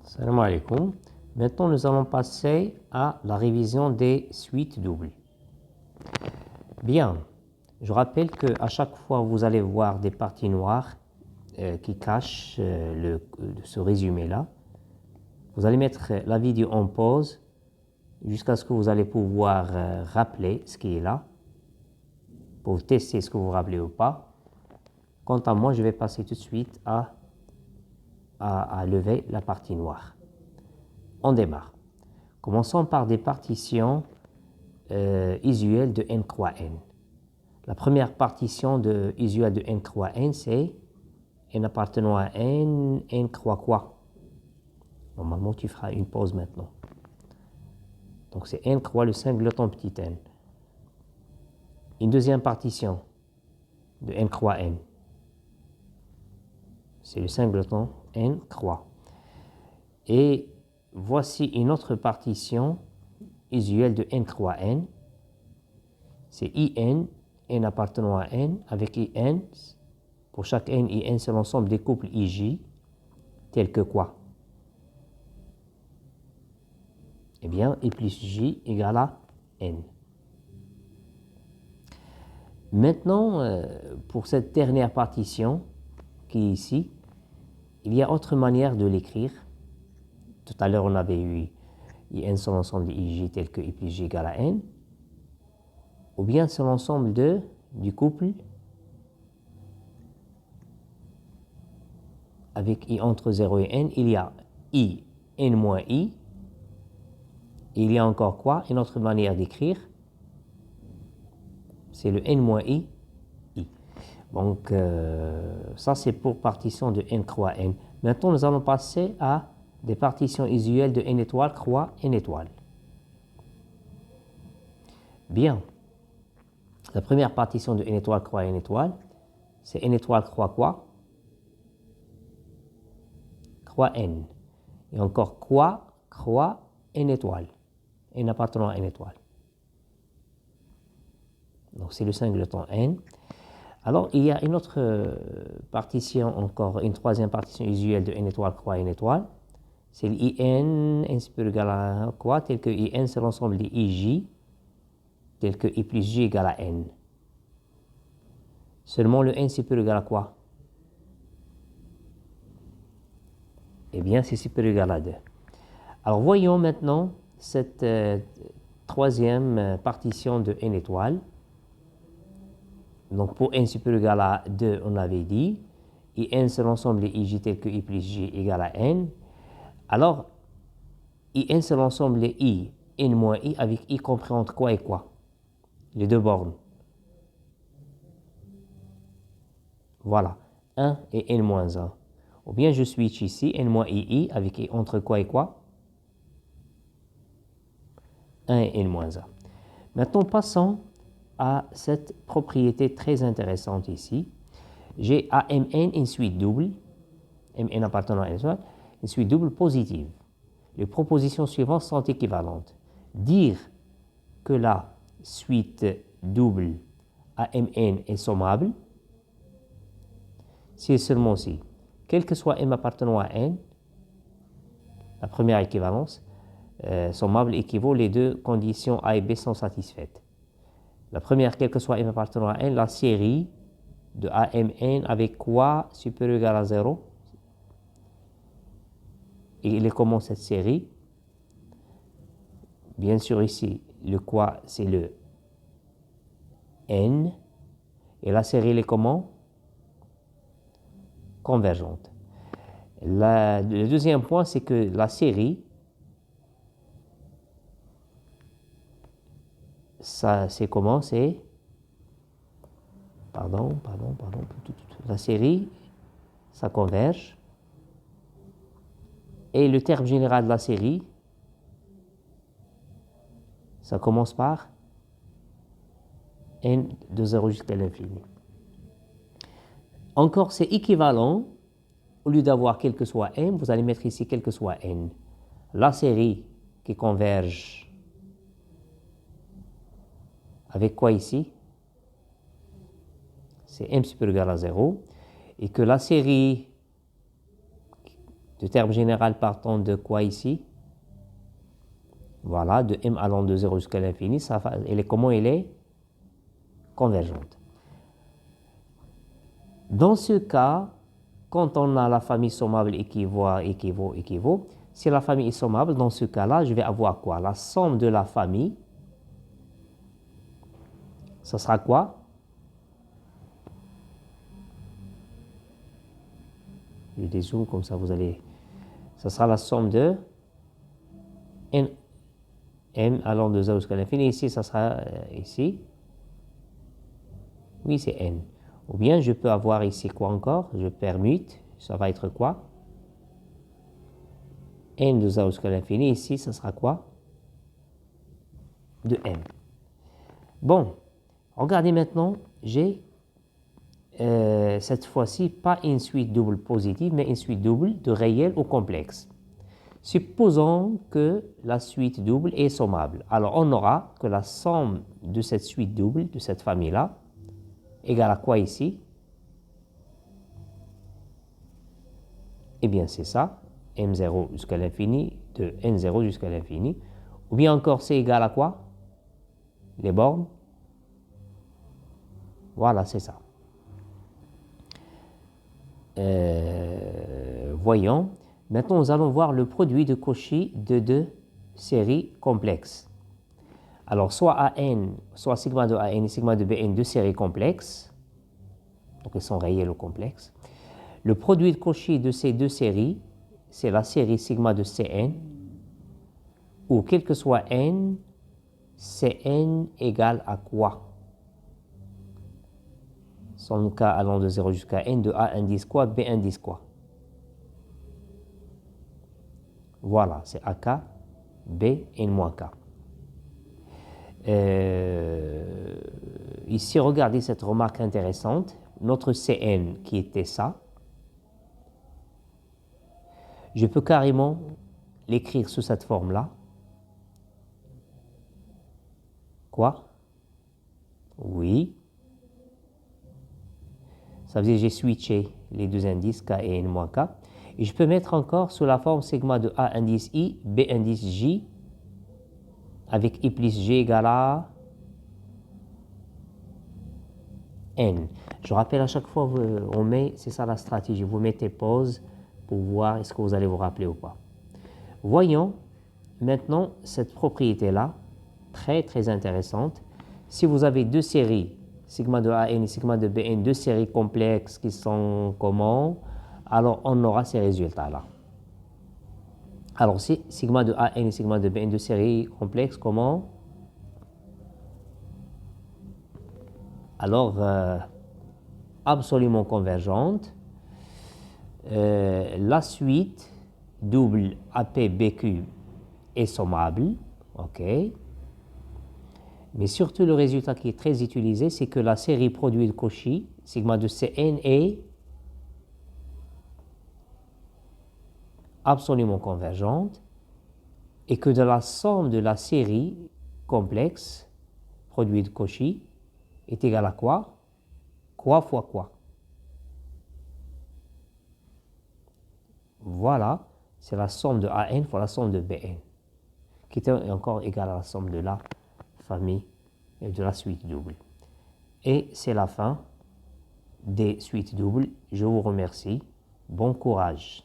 Salam alaikum. Maintenant, nous allons passer à la révision des suites doubles. Bien, je rappelle qu'à chaque fois, vous allez voir des parties noires qui cachent ce résumé-là. Vous allez mettre la vidéo en pause jusqu'à ce que vous allez pouvoir rappeler ce qui est là, pour tester ce que vous vous rappelez ou pas. Quant à moi, je vais passer tout de suite à lever la partie noire. On démarre. Commençons par des partitions usuelles de n croix n. La première partition usuelle de n croix n, c'est n appartenant à n croix quoi. Normalement, tu feras une pause maintenant. Donc, c'est n croix le singleton petit n. Une deuxième partition de n croix n, c'est le singleton n croix. Et voici une autre partition usuelle de n croix n, c'est in, n appartenant à n, avec in, pour chaque n, in c'est l'ensemble des couples ij, tels que quoi? Eh bien, i plus j égale à n. Maintenant, pour cette dernière partition, qui est ici, il y a autre manière de l'écrire. Tout à l'heure, on avait eu in sur l'ensemble de ij tel que i plus j égale à n, ou bien sur l'ensemble du couple avec i entre 0 et n, il y a i, n moins i. Il y a encore quoi? Une autre manière d'écrire, c'est le n moins i, i. Donc, ça c'est pour partition de n croix n. Maintenant, nous allons passer à des partitions usuelles de n étoile croix n étoile. Bien. La première partition de n étoile croix n étoile, c'est n étoile croix quoi? Croix n. Et encore quoi? Croix n étoile. N appartenant à n étoile. Donc, c'est le singleton n. Alors, il y a une autre partition, encore une troisième partition usuelle de n étoile croix n étoile. C'est l'in, n supérieur égal à quoi? Tel que in, c'est l'ensemble des ij, tel que i plus j égale à n. Seulement, le n supérieur égal à quoi? Eh bien, c'est supérieur égal à 2. Alors, voyons maintenant cette troisième partition de n étoile. Donc, pour n supérieur égal à 2, on avait dit, in c'est l'ensemble des ij tel que i plus j égale à n. Alors, in c'est l'ensemble des i, n moins i, avec i compris entre quoi et quoi? Les deux bornes. Voilà, 1 et n moins 1. Ou bien je switch ici, n moins i, avec i entre quoi et quoi? 1 et n moins 1. Maintenant, passons à cette propriété très intéressante ici. J'ai à mn une suite double, mn appartenant à n étoile, une suite double positive. Les propositions suivantes sont équivalentes. Dire que la suite double à mn est sommable, si et seulement si, quel que soit m appartenant à n, la première équivalence, sommable équivaut les deux conditions A et B sont satisfaites. La première, quel que soit m appartenant à n, la série de AMN avec quoi supérieur ou égal à 0. Et il est comment cette série? Bien sûr, ici, le quoi, c'est le n. Et la série, elle est comment? Convergente. Le deuxième point, c'est que la série, ça, c'est comment? C'est, la série, ça converge. Et le terme général de la série, ça commence par n de 0 jusqu'à l'infini. Encore, c'est équivalent. Au lieu d'avoir quel que soit m, vous allez mettre ici quel que soit n. La série qui converge avec quoi ici? C'est m supérieur ou égal à 0. Et que la série de terme général partant de quoi ici? Voilà, de m allant de 0 jusqu'à l'infini, comment elle est? Convergente. Dans ce cas, quand on a la famille sommable équivaut, si la famille est sommable, dans ce cas-là, je vais avoir quoi? La somme de la famille, ça sera quoi? Je dézoome comme ça, vous allez... Ça sera la somme de m allant de 0 jusqu'à l'infini. Ici, ça sera ici. Oui, c'est n. Ou bien, je peux avoir ici quoi encore? Je permute. Ça va être quoi? N de 0 jusqu'à l'infini. Ici, ça sera quoi? De m. Bon, regardez maintenant, j'ai cette fois-ci pas une suite double positive, mais une suite double de réels au complexe. Supposons que la suite double est sommable. Alors, on aura que la somme de cette suite double, de cette famille-là, égale à quoi ici? Eh bien, c'est ça, m0 jusqu'à l'infini, de n0 jusqu'à l'infini. Ou bien encore, c'est égal à quoi? Les bornes. Voilà, c'est ça. Voyons. Maintenant, nous allons voir le produit de Cauchy de deux séries complexes. Alors, soit AN, soit sigma de AN et sigma de BN, deux séries complexes. Donc, elles sont réelles ou complexes. Le produit de Cauchy de ces deux séries, c'est la série sigma de Cn, où quel que soit n, Cn égale à quoi? Son cas allant de 0 jusqu'à n, de A indice quoi, B indice quoi? Voilà, c'est AK, B, N-K. Ici, regardez cette remarque intéressante. Notre Cn qui était ça, je peux carrément l'écrire sous cette forme-là. Quoi? Oui. Ça veut dire que j'ai switché les deux indices K et N-K. Et je peux mettre encore sous la forme sigma de A indice I, B indice J, avec I plus G égale à N. Je rappelle à chaque fois, on met, c'est ça la stratégie, vous mettez pause pour voir est-ce que vous allez vous rappeler ou pas. Voyons maintenant cette propriété-là, très intéressante. Si vous avez deux séries, sigma de AN et sigma de BN, deux séries complexes qui sont comment, alors on aura ces résultats-là. Alors si sigma de AN et sigma de BN, deux séries complexes, comment? Alors, absolument convergente. La suite double APBQ est sommable, ok. Mais surtout, le résultat qui est très utilisé, c'est que la série produit de Cauchy, sigma de Cn, est absolument convergente et que de la somme de la série complexe produit de Cauchy est égale à quoi? Quoi fois quoi? Voilà, c'est la somme de AN fois la somme de BN, qui est encore égale à la somme de la famille et de la suite double. Et c'est la fin des suites doubles. Je vous remercie. Bon courage.